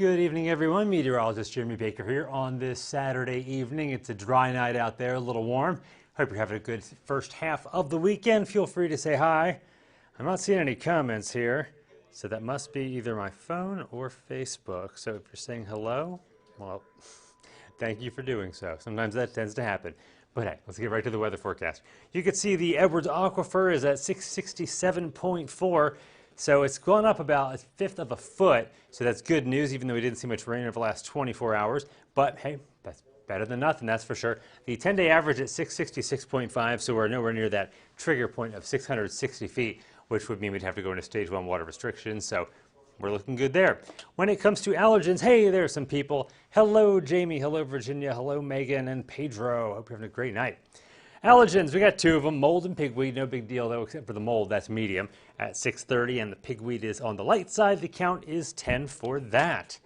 Good evening, everyone. Meteorologist Jeremy Baker here on this Saturday evening. It's a dry night out there, a little warm. Hope you're having a good first half of the weekend. Feel free to say hi. I'm not seeing any comments here, so that must be either my phone or Facebook. So if you're saying hello, well, thank you for doing so. Sometimes that tends to happen. But hey, let's get right to the weather forecast. You can see the Edwards Aquifer is at 667.4. So it's gone up about a fifth of a foot, so that's good news, even though we didn't see much rain over the last 24 hours. But hey, that's better than nothing, that's for sure. The 10-day average at 666.5, so we're nowhere near that trigger point of 660 feet, which would mean we'd have to go into stage 1 water restrictions, so we're looking good there. When it comes to allergens, hey, there are some people. Hello, Jamie. Hello, Virginia. Hello, Megan and Pedro. Hope you're having a great night. Allergens, we got two of them, mold and pigweed, no big deal though, except for the mold, that's medium at 630, and the pigweed is on the light side. The count is 10 for that.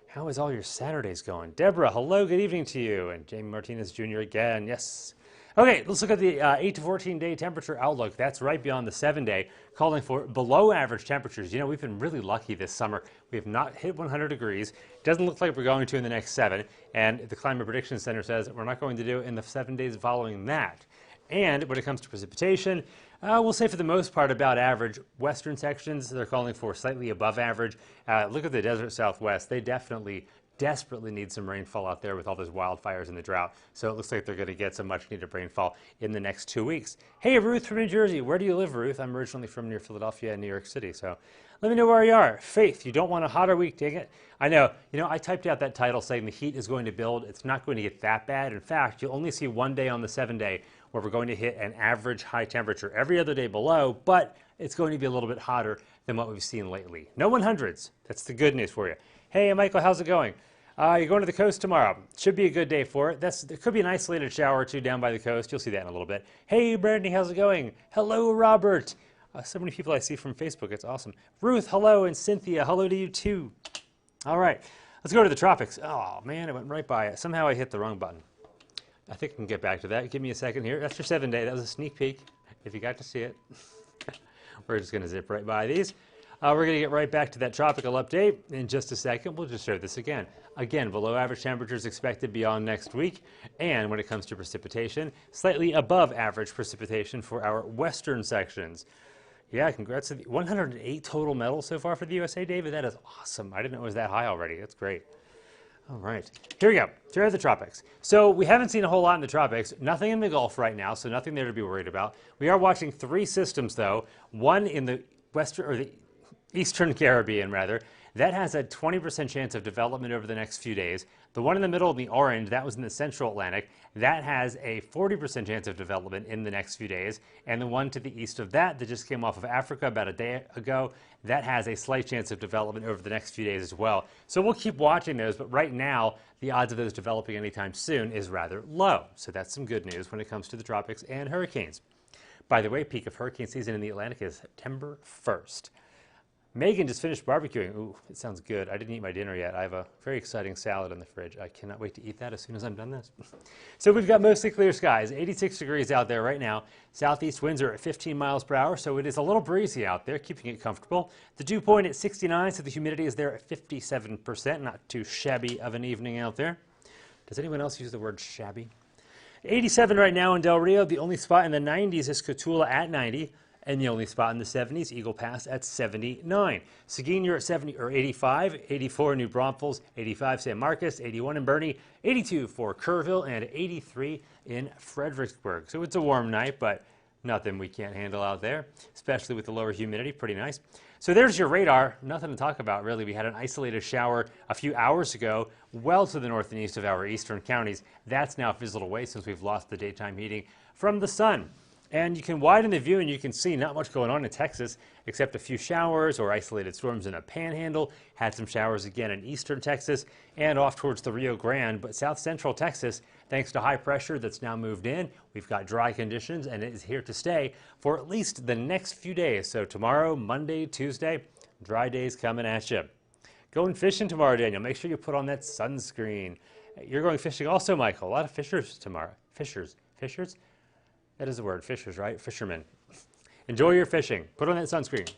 How is all your Saturdays going? Deborah, hello, good evening to you. And Jamie Martinez Jr. again, yes. Okay, let's look at the 8 to 14 day temperature outlook. That's right beyond the 7-day, calling for below average temperatures. You know, we've been really lucky this summer. We have not hit 100 degrees. Doesn't look like we're going to in the next 7. And the Climate Prediction Center says we're not going to do it in the 7 days following that. And when it comes to precipitation, we'll say for the most part about average. Western sections, they're calling for slightly above average. Look at the desert Southwest. They desperately need some rainfall out there with all those wildfires and the drought. So it looks like they're going to get some much needed rainfall in the next 2 weeks. Hey, Ruth from New Jersey. Where do you live, Ruth? I'm originally from near Philadelphia and New York City. So let me know where you are. Faith, you don't want a hotter week, dang it. I know. You know, I typed out that title saying the heat is going to build. It's not going to get that bad. In fact, you'll only see one day on the 7-day where we're going to hit an average high temperature. Every other day below, but it's going to be a little bit hotter than what we've seen lately. No 100s. That's the good news for you. Hey, Michael, how's it going? You're going to the coast tomorrow. Should be a good day for it. There could be an isolated shower or two down by the coast. You'll see that in a little bit. Hey, Brandy, how's it going? Hello, Robert. So many people I see from Facebook. It's awesome. Ruth, hello, and Cynthia, hello to you too. All right, let's go to the tropics. Oh, man, it went right by it. Somehow I hit the wrong button. I think I can get back to that. Give me a second here. That's your 7-day. That was a sneak peek, if you got to see it. We're just going to zip right by these. We're going to get right back to that tropical update in just a second. We'll just show this again. Again, below average temperatures expected beyond next week. And when it comes to precipitation, slightly above average precipitation for our western sections. Yeah, congrats to the 108 total medals so far for the USA, David. That is awesome. I didn't know it was that high already. That's great. All right, here we go. Here are the tropics. So we haven't seen a whole lot in the tropics. Nothing in the Gulf right now, so nothing there to be worried about. We are watching 3 systems, though. One in the western, or the Eastern Caribbean, rather. That has a 20% chance of development over the next few days. The one in the middle in the orange, that was in the Central Atlantic. That has a 40% chance of development in the next few days. And the one to the east of that just came off of Africa about a day ago, that has a slight chance of development over the next few days as well. So we'll keep watching those, but right now, the odds of those developing anytime soon is rather low. So that's some good news when it comes to the tropics and hurricanes. By the way, peak of hurricane season in the Atlantic is September 1st. Megan just finished barbecuing. Ooh, it sounds good. I didn't eat my dinner yet. I have a very exciting salad in the fridge. I cannot wait to eat that as soon as I'm done this. So we've got mostly clear skies. 86 degrees out there right now. Southeast winds are at 15 miles per hour, so it is a little breezy out there, keeping it comfortable. The dew point at 69, so the humidity is there at 57%. Not too shabby of an evening out there. Does anyone else use the word shabby? 87 right now in Del Rio. The only spot in the 90s is Cotulla at 90. And the only spot in the 70s, Eagle Pass at 79. Seguin, you're at 70 or 85, 84 in New Braunfels, 85 San Marcos, 81 in Bernie, 82 for Kerrville, and 83 in Fredericksburg. So it's a warm night, but nothing we can't handle out there, especially with the lower humidity. Pretty nice. So there's your radar. Nothing to talk about, really. We had an isolated shower a few hours ago, well to the north and east of our eastern counties. That's now fizzled away since we've lost the daytime heating from the sun. And you can widen the view and you can see not much going on in Texas except a few showers or isolated storms in a panhandle. Had some showers again in eastern Texas and off towards the Rio Grande. But south central Texas, thanks to high pressure that's now moved in, we've got dry conditions and it is here to stay for at least the next few days. So tomorrow, Monday, Tuesday, dry days coming at you. Going fishing tomorrow, Daniel. Make sure you put on that sunscreen. You're going fishing also, Michael. A lot of fishers tomorrow. Fishers? That is the word, fishers, right? Fishermen. Enjoy your fishing. Put on that sunscreen.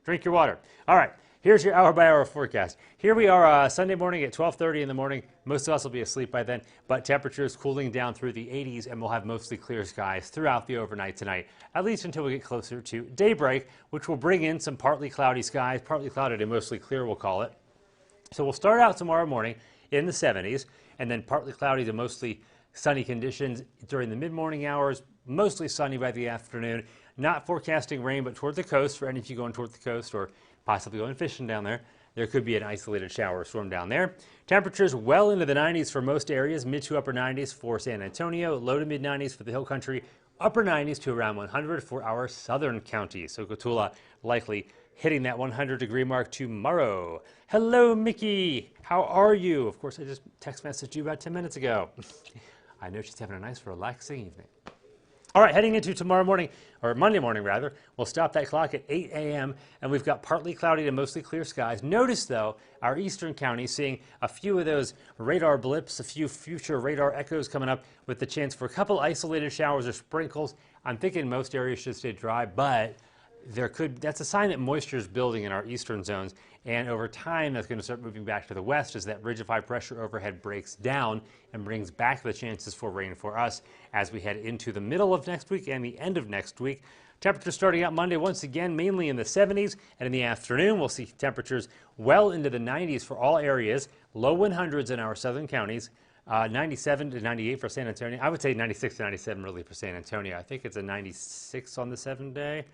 Drink your water. All right, Here's your hour-by-hour forecast. Here we are Sunday morning at 12:30 in the morning. Most of us will be asleep by then, but temperatures cooling down through the 80s, and we'll have mostly clear skies throughout the overnight tonight, at least until we get closer to daybreak, which will bring in some partly cloudy skies, partly clouded and mostly clear, we'll call it. So we'll start out tomorrow morning in the 70s, and then partly cloudy to mostly sunny conditions during the mid-morning hours, mostly sunny by the afternoon. Not forecasting rain, but toward the coast, for any of you going toward the coast or possibly going fishing down there, there could be an isolated shower or storm down there. Temperatures well into the 90s for most areas, mid to upper 90s for San Antonio, low to mid 90s for the Hill Country, upper 90s to around 100 for our southern counties. So Cotulla likely hitting that 100-degree mark tomorrow. Hello, Mickey. How are you? Of course, I just text messaged you about 10 minutes ago. I know she's having a nice, relaxing evening. All right, heading into tomorrow morning, or Monday morning rather, we'll stop that clock at 8 a.m. and we've got partly cloudy to mostly clear skies. Notice though, our eastern counties seeing a few of those radar blips, a few future radar echoes coming up with the chance for a couple isolated showers or sprinkles. I'm thinking most areas should stay dry, but that's a sign that moisture is building in our eastern zones, and over time that's going to start moving back to the west as that ridge of high pressure overhead breaks down and brings back the chances for rain for us as we head into the middle of next week and the end of next week. Temperatures starting out Monday once again mainly in the 70s, and in the afternoon we'll see temperatures well into the 90s for all areas, low 100s in our southern counties. 97 to 98 for San Antonio. I would say 96 to 97 really for San Antonio. I think it's a 96 on the 7-day.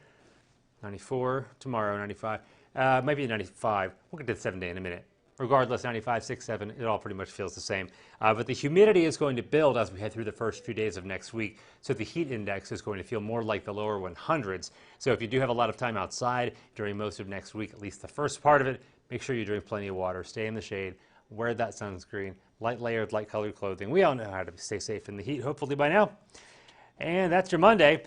94 tomorrow, 95. Might be 95. We'll get to the 7-day in a minute. Regardless, 95, 6, 7, it all pretty much feels the same. But the humidity is going to build as we head through the first few days of next week. So the heat index is going to feel more like the lower 100s. So if you do have a lot of time outside during most of next week, at least the first part of it, make sure you drink plenty of water, stay in the shade, wear that sunscreen, light layered, light colored clothing. We all know how to stay safe in the heat, hopefully by now. And that's your Monday.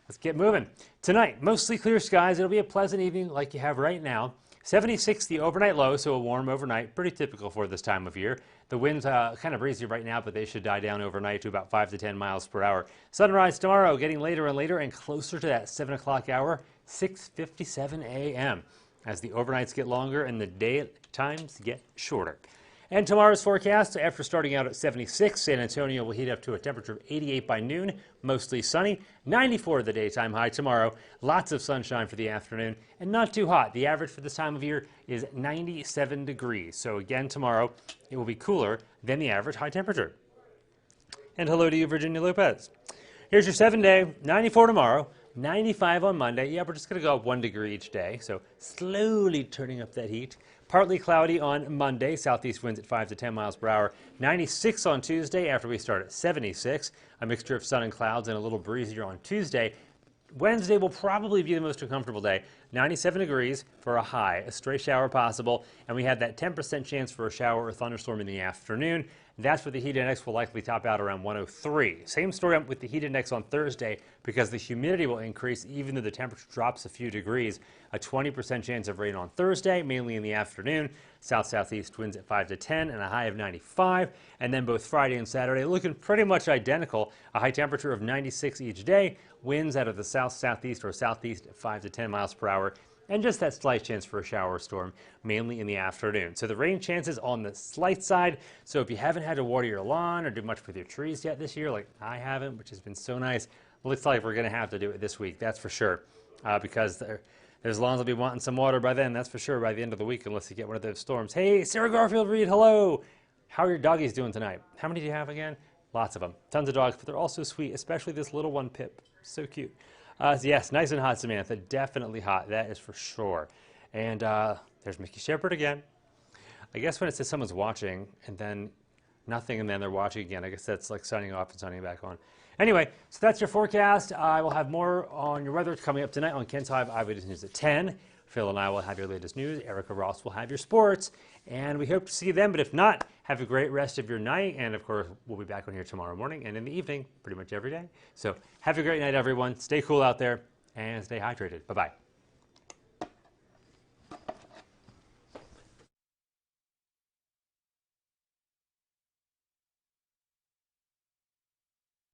Let's get moving. Tonight, mostly clear skies. It'll be a pleasant evening like you have right now. 76 the overnight low, so a warm overnight, pretty typical for this time of year. The winds kind of breezy right now, but they should die down overnight to about 5 to 10 miles per hour. Sunrise tomorrow, getting later and later and closer to that 7 o'clock hour, 6:57 a.m. as the overnights get longer and the day times get shorter. And tomorrow's forecast, after starting out at 76, San Antonio will heat up to a temperature of 88 by noon, mostly sunny, 94 the daytime high tomorrow, lots of sunshine for the afternoon, and not too hot. The average for this time of year is 97 degrees. So again, tomorrow it will be cooler than the average high temperature. And hello to you, Virginia Lopez. Here's your 7-day, 94 tomorrow, 95 on Monday. Yeah, we're just going to go up 1 degree each day, so slowly turning up that heat. Partly cloudy on Monday, southeast winds at 5 to 10 miles per hour. 96 on Tuesday after we start at 76. A mixture of sun and clouds and a little breezier on Tuesday. Wednesday will probably be the most uncomfortable day. 97 degrees for a high, a stray shower possible, and we have that 10% chance for a shower or thunderstorm in the afternoon. That's where the heat index will likely top out around 103. Same story with the heat index on Thursday because the humidity will increase even though the temperature drops a few degrees. A 20% chance of rain on Thursday, mainly in the afternoon. South-southeast winds at 5 to 10 and a high of 95. And then both Friday and Saturday looking pretty much identical. A high temperature of 96 each day. Winds out of the south-southeast or southeast at 5 to 10 miles per hour. And just that slight chance for a shower or storm, mainly in the afternoon. So the rain chances on the slight side. So if you haven't had to water your lawn or do much with your trees yet this year, like I haven't, which has been so nice, looks like we're going to have to do it this week, that's for sure. Because there's lawns will be wanting some water by then, that's for sure, by the end of the week, unless you get one of those storms. Hey, Sarah Garfield Reed, hello! How are your doggies doing tonight? How many do you have again? Lots of them. Tons of dogs, but they're all so sweet, especially this little one, Pip. So cute. Yes, nice and hot, Samantha. Definitely hot, that is for sure. And there's Mickey Shepherd again. I guess when it says someone's watching and then nothing and then they're watching again, I guess that's like signing off and signing back on. Anyway, so that's your forecast. I will have more on your weather coming up tonight on Ken's Hive Eyewitness News at 10. Phil and I will have your latest news. Erica Ross will have your sports. And we hope to see you then. But if not, have a great rest of your night. And of course, we'll be back on here tomorrow morning and in the evening, pretty much every day. So have a great night, everyone. Stay cool out there and stay hydrated. Bye-bye.